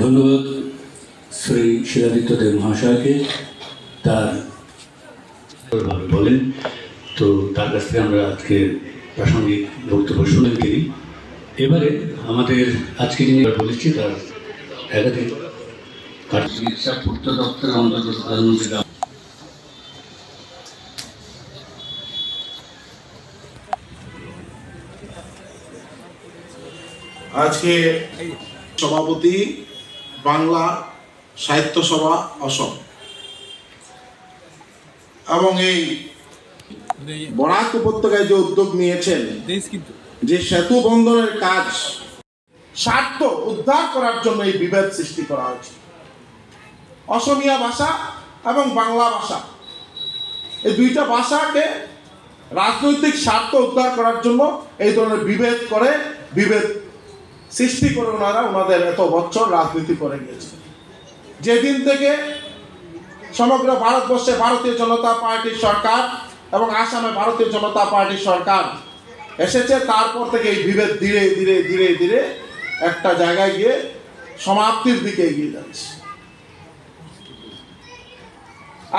ধন্যবাদ শ্রী শিলাদিত্য দেব মহাশয়কে তার বলেন। তো তার কাছ থেকে আমরা আজকে প্রাসঙ্গিক বক্তব্য শুনেন তিনি। এবারে আমাদের আজকে যিনি বলেছি তার একাধিক চিকিৎসা পূর্ত দপ্তরের অন্তর্গত প্রধানমন্ত্রী আজকে সভাপতি বাংলা সাহিত্য সভা অসম এবং এই বরাক উপত্যকায় যে উদ্যোগ নিয়েছেন যে সেতু বন্ধনের কাজ স্বার্থ উদ্ধার করার জন্য এই বিভেদ সৃষ্টি করা হয়েছে। অসমীয়া ভাষা এবং বাংলা ভাষা এই দুইটা ভাষাকে রাজনৈতিক স্বার্থ উদ্ধার করার জন্য এই ধরনের বিভেদ সৃষ্টি করে ওনাদের এত বছর রাজনীতি করে গিয়েছে। যেদিন থেকে সমগ্র ভারতবর্ষে ভারতীয় জনতা পার্টির সরকার এবং আসামে ভারতীয় জনতা পার্টির সরকার এসেছে, তারপর থেকে এই বিভেদ ধীরে ধীরে ধীরে ধীরে একটা জায়গায় গিয়ে সমাপ্তির দিকে এগিয়ে যাচ্ছে।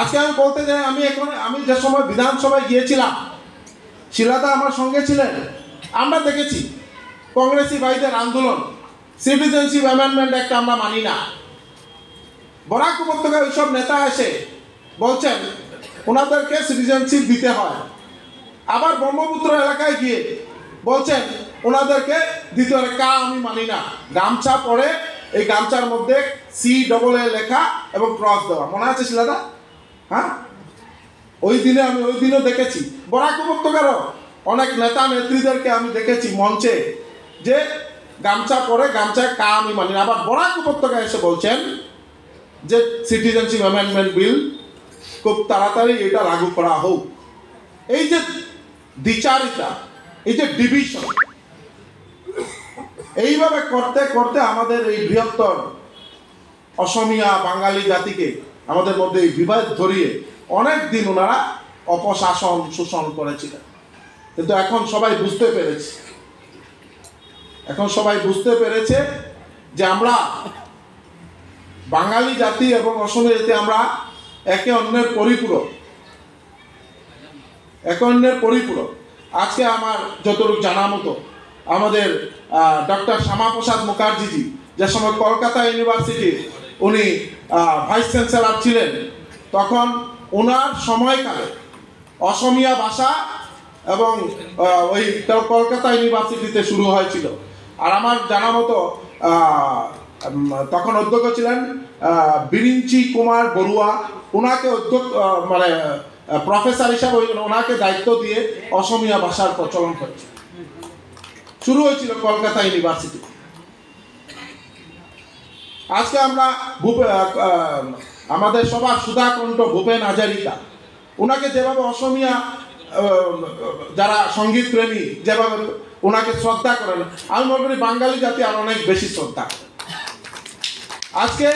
আজকে আমি বলতে চাই, আমি যে সময় বিধানসভায় গিয়েছিলাম, শিলাদা আমার সঙ্গে ছিলেন, আমরা দেখেছি কংগ্রেসি ভাইদের আন্দোলন, সিটিজেনশিপ অ্যামেন্ডমেন্ট একটা আমরা মানি না। বরাক উপত্যকায় ওইসব নেতা এসে বলছেন ওনাদেরকে সিটিজেনশিপ দিতে হয়, আবার ব্রহ্মপুত্র এলাকায় গিয়ে বলছেন ওনাদেরকে দিতে হয়। আমি মানি না। গামছা পরে এই গামছার মধ্যে CAA লেখা এবং ক্রস দেওয়া, মনে আছে শিলাদা? হ্যাঁ, ওই দিনও দেখেছি। বরাক উপত্যকারও অনেক নেতা নেত্রীদেরকে আমি দেখেছি মঞ্চে যে গামছা পরে গামছায় আমি মানি না। আবার বরাক উপত্যকায় এসে বলছেন যে সিটিজেনশিপ অ্যামেন্ডমেন্ট বিল খুব তাড়াতাড়ি এটা লাগু করা হোক। এই যে দ্বিচারিতা, এই যে ডিভিশন, এইভাবে করতে করতে আমাদের এই বৃহত্তর অসমীয়া বাঙালি জাতিকে আমাদের মধ্যে এই বিবাদ ধরিয়ে অনেক দিন ওনারা অপশাসন শোষণ করেছিলেন। কিন্তু এখন সবাই বুঝতে পেরেছে যে আমরা বাঙালি জাতি এবং অসমীয়া জাতি আমরা একে অন্যের পরিপূরক। আজকে আমার যতটুকু জানা মতো আমাদের ডক্টর শ্যামাপ্রসাদ মুখার্জি যে সময় কলকাতা ইউনিভার্সিটির উনি ভাইস চ্যান্সেলর ছিলেন, তখন ওনার সময়কালে অসমীয়া ভাষা এবং ওই কলকাতা ইউনিভার্সিটিতে শুরু হয়েছিল। আর আমার জানা মতো তখন অধ্যক্ষ ছিলেন বিরিঞ্চি কুমার বড়ুয়া, ওনাকে প্রফেসর হিসাবে ওনাকে দায়িত্ব দিয়ে অসমীয়া ভাষার প্রচলন করেছে, শুরু হয়েছিল কলকাতা ইউনিভার্সিটি। আজকে আমরা আমাদের সবার সুধাকণ্ঠ ভূপেন হাজারিকা, ওনাকে যেভাবে অসমীয়া যারা সঙ্গীত প্রেমী যেভাবে ওনাকে শ্রদ্ধা করেন, আমি মনে করি বাঙালি জাতি আর অনেক বেশি শ্রদ্ধা করেন। আজকে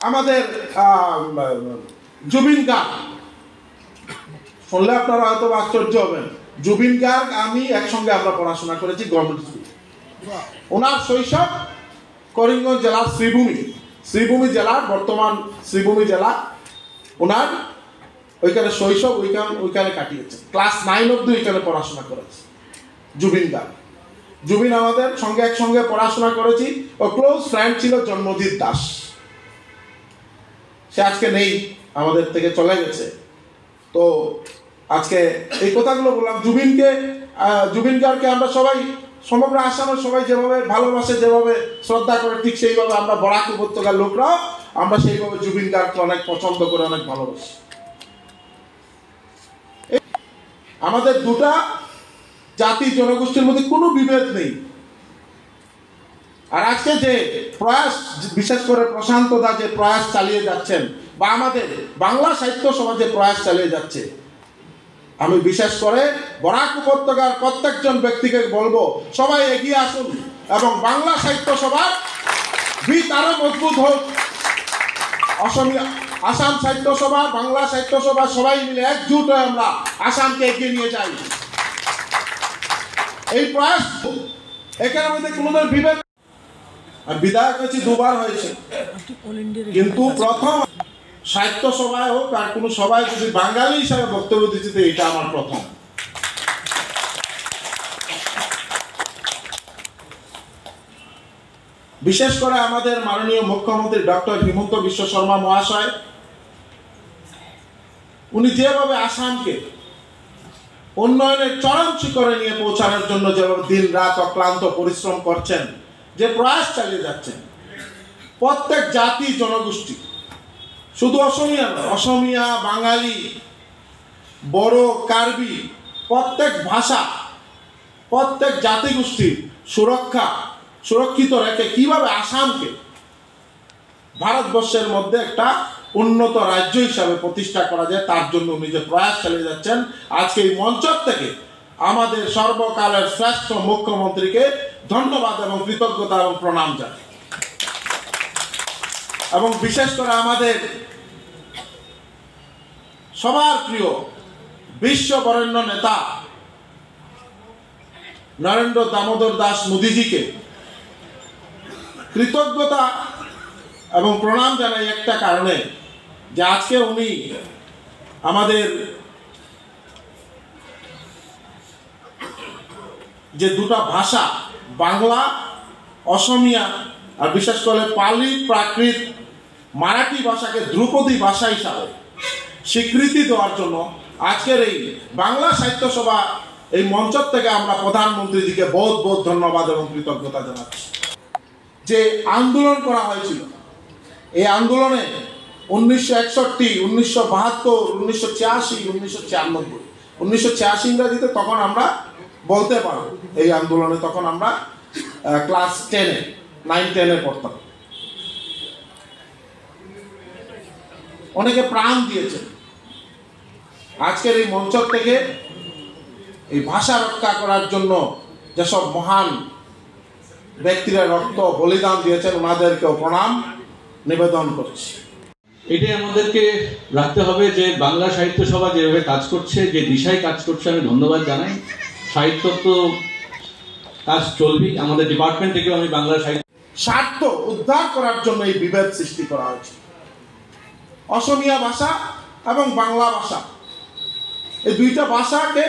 আমাদের জুবিন গার্গ শুনলে আপনারা হয়তো আশ্চর্য হবেন। জুবিন গার্গ আমি একসঙ্গে আমরা পড়াশোনা করেছি গভর্নমেন্ট স্কুল। ওনার শৈশব করিমগঞ্জ জেলার শ্রীভূমি জেলার বর্তমান শ্রীভূমি জেলা, ওনার ওইখানে শৈশব ওইখানে কাটিয়েছে। ক্লাস 9 অবধি ওইখানে পড়াশোনা করেছে জুবিন আমাদের সঙ্গে একসঙ্গে পড়াশোনা করেছি। ও ক্লোজ ফ্রেন্ড ছিল জন্মজিৎ দাস, সে আজকে নেই, আমাদের থেকে চলে গেছে। তো আজকে এই কথাগুলো বললাম। জুবিন গার্গকে আমরা সবাই, সমগ্র আসামের সবাই যেভাবে ভালোবাসে, যেভাবে শ্রদ্ধা করে, ঠিক সেইভাবে আমরা বরাক উপত্যকার লোকরাও আমরা সেইভাবে জুবিন গার্গকে অনেক পছন্দ করে, অনেক ভালোবাসি। আমাদের দুটা জাতি জনগোষ্ঠীর মধ্যে কোনো বিভেদ নেই। আর আজকে যে প্রয়াস, বিশেষ করে প্রশান্ত দা যে প্রয়াস চালিয়ে যাচ্ছেন, বা আমাদের বাংলা সাহিত্য সভা যে প্রয়াস চালিয়ে যাচ্ছে, আমি বিশেষ করে বরাক উপত্যকার প্রত্যেকজন ব্যক্তিকে বলবো সবাই এগিয়ে আসুন এবং বাংলা সাহিত্য সভার ভিত আরো মজবুত হোক। আসাম সাহিত্য সভা, বাংলা সাহিত্য সভা সবাই মিলে একজুট হয়ে আমরা আসামকে এগিয়ে নিয়ে যাই। এই প্রয়াস এখানে আমাদের কোনো বিভেদ আর বিধায়ক হয়েছি দুবার হয়েছে, কিন্তু প্রথম সাহিত্য সভায় হোক আর কোনো সভায় যদি বাঙালি হিসাবে বক্তব্য দিচ্ছি, এটা আমার প্রথম। বিশেষ করে আমাদের মাননীয় মুখ্যমন্ত্রী ডক্টর হিমন্ত বিশ্ব শর্মা মহাশয়, উনি যেভাবে আসামকে উন্নয়নের চরম শিখরে নিয়ে পৌঁছানোর জন্য যেভাবে দিন রাত অক্লান্ত পরিশ্রম করছেন, যে প্রয়াস চালিয়ে যাচ্ছেন, প্রত্যেক জাতি জনগোষ্ঠী, শুধু অসমিয়া নয়, অসমিয়া, বাঙালি, বড়ো, কার্বি, প্রত্যেক ভাষা, প্রত্যেক জাতিগোষ্ঠীর সুরক্ষিত রেখে কিভাবে আসামকে ভারতবর্ষের মধ্যে একটা উন্নত রাজ্য হিসাবে প্রতিষ্ঠা করা যায়, তার জন্য উনি যে প্রয়াস চালিয়ে যাচ্ছেন, আজকে এই মঞ্চ থেকে আমাদের সর্বকালের শ্রেষ্ঠ মুখ্যমন্ত্রীকে ধন্যবাদ এবং কৃতজ্ঞতা এবং প্রণাম জানাই। এবং বিশেষ করে আমাদের সবার প্রিয় বিশ্ববরেণ্য নেতা নরেন্দ্র দামোদর দাস মোদীজিকে কৃতজ্ঞতা এবং প্রণাম জানাই একটা কারণে, যে আজকে উনি আমাদের যে দুটো ভাষা বাংলা, অসমিয়া আর বিশেষ করে পালি, প্রাকৃত, মারাঠি ভাষাকে ধ্রুপদী ভাষা হিসাবে স্বীকৃতি দেওয়ার জন্য আজকের এই বাংলা সাহিত্য সভা এই মঞ্চ থেকে আমরা প্রধানমন্ত্রীজিকে বহুত বহুত ধন্যবাদ এবং কৃতজ্ঞতা জানাচ্ছি। যে আন্দোলন করা হয়েছিল, এই আন্দোলনে 1961, 1972, 1986, 1996, 1986 ইংরাজিতে তখন আমরা বলতে পারবো, এই আন্দোলনে তখন আমরা ক্লাস 9-10 পড়তাম। অনেকে প্রাণ দিয়েছেন। আজকের এই মঞ্চ থেকে এই ভাষা রক্ষা করার জন্য যেসব মহান ব্যক্তিরা রক্ত বলিদান দিয়েছেন, ওনাদেরকেও প্রণাম নিবেদন করছি। এটাই আমাদেরকে রাখতে হবে যে বাংলা সাহিত্য সভা যেভাবে কাজ করছে, যে দিশায় কাজ করছে, আমি ধন্যবাদ জানাই। সাহিত্য তো কাজ চলবেই, আমাদের ডিপার্টমেন্ট থেকেও আমি বাংলা সাহিত্য স্বার্থ উদ্ধার করার জন্য এই বিভেদ সৃষ্টি করা হয়েছে। অসমিয়া ভাষা এবং বাংলা ভাষা, এই দুইটা ভাষাকে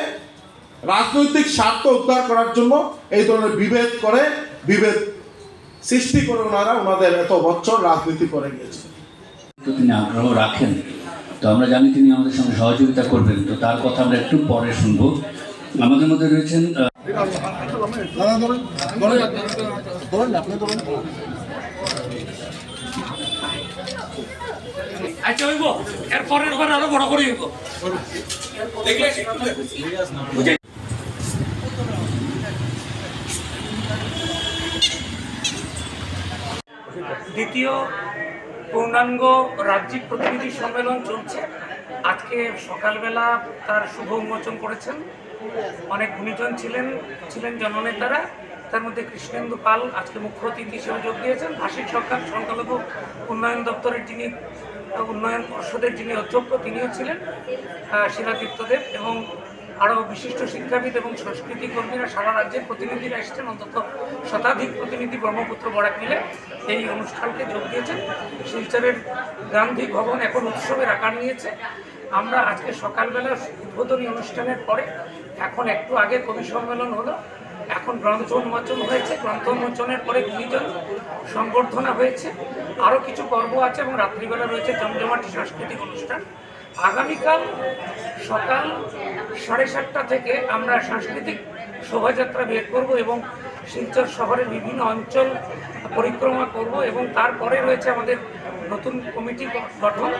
রাজনৈতিক স্বার্থ উদ্ধার করার জন্য এই ধরনের বিভেদ সৃষ্টি করে ওনাদের এত বছর রাজনীতি করে গিয়েছে। তিনি আগ্রহ রাখেন, তো আমরা জানি তিনি আমাদের সঙ্গে সহযোগিতা করবেন, তো তার কথা আমরা একটু পরে শুনবো। আমাদের মধ্যে রয়েছেন আচ্ছা হইব, এর পরের বার আরো বড় করে হইব। দ্বিতীয় পূর্ণাঙ্গ রাজ্যিক প্রতিনিধি সম্মেলন চলছে। আজকে সকালবেলা তার শুভ উন্মোচন করেছেন। অনেক গুণীজন ছিলেন জননেতারা, তার মধ্যে কৃষ্ণেন্দু পাল আজকে মুখ্য অতিথি হিসেবে যোগ দিয়েছেন। ভাষিক সরকার সংখ্যালঘু উন্নয়ন দপ্তরের যিনি উন্নয়ন পর্ষদের যিনি অধ্যক্ষ, তিনিও ছিলেন, শিলাতীর্থদেব, এবং আরও বিশিষ্ট শিক্ষাবিদ এবং সংস্কৃতি কর্মীরা, সারা রাজ্যের প্রতিনিধিরা এসেছেন। অন্তত শতাধিক প্রতিনিধি ব্রহ্মপুত্র বরাক মিলে এই অনুষ্ঠানকে যোগ দিয়েছেন। শিলচরের গান্ধী ভবন এখন উৎসবের আকার নিয়েছে। আমরা আজকে সকালবেলা উদ্বোধনী অনুষ্ঠানের পরে এখন একটু আগে কবি সম্মেলন হলো, এখন গ্রন্থ উন্মোচন হয়েছে। গ্রন্থ উন্মোচনের পরে গুণীজন সংবর্ধনা হয়েছে, আরও কিছু পর্ব আছে এবং রাত্রিবেলা রয়েছে জমজমাটি সাংস্কৃতিক অনুষ্ঠান। আগামীকাল সকাল 7:30টা থেকে আমরা সাংস্কৃতিক শোভাযাত্রা বের করব এবং শিলচর শহরের বিভিন্ন অঞ্চল পরিক্রমা করব, এবং তারপরে রয়েছে আমাদের নতুন কমিটি গঠন,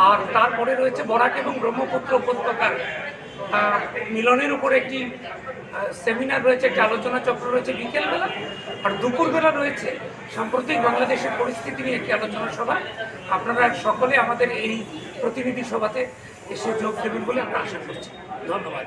আর তারপরে রয়েছে বরাক এবং ব্রহ্মপুত্র উপত্যকার মিলনের উপরে একটি সেমিনার রয়েছে, একটি আলোচনা চক্র রয়েছে বিকেলবেলা, আর দুপুরবেলা রয়েছে সাম্প্রতিক বাংলাদেশের পরিস্থিতি নিয়ে একটি আলোচনা সভা। আপনারা সকলে আমাদের এই প্রতিনিধি সভাতে এসে যোগ দেবেন বলে আমরা আশা করছি। ধন্যবাদ।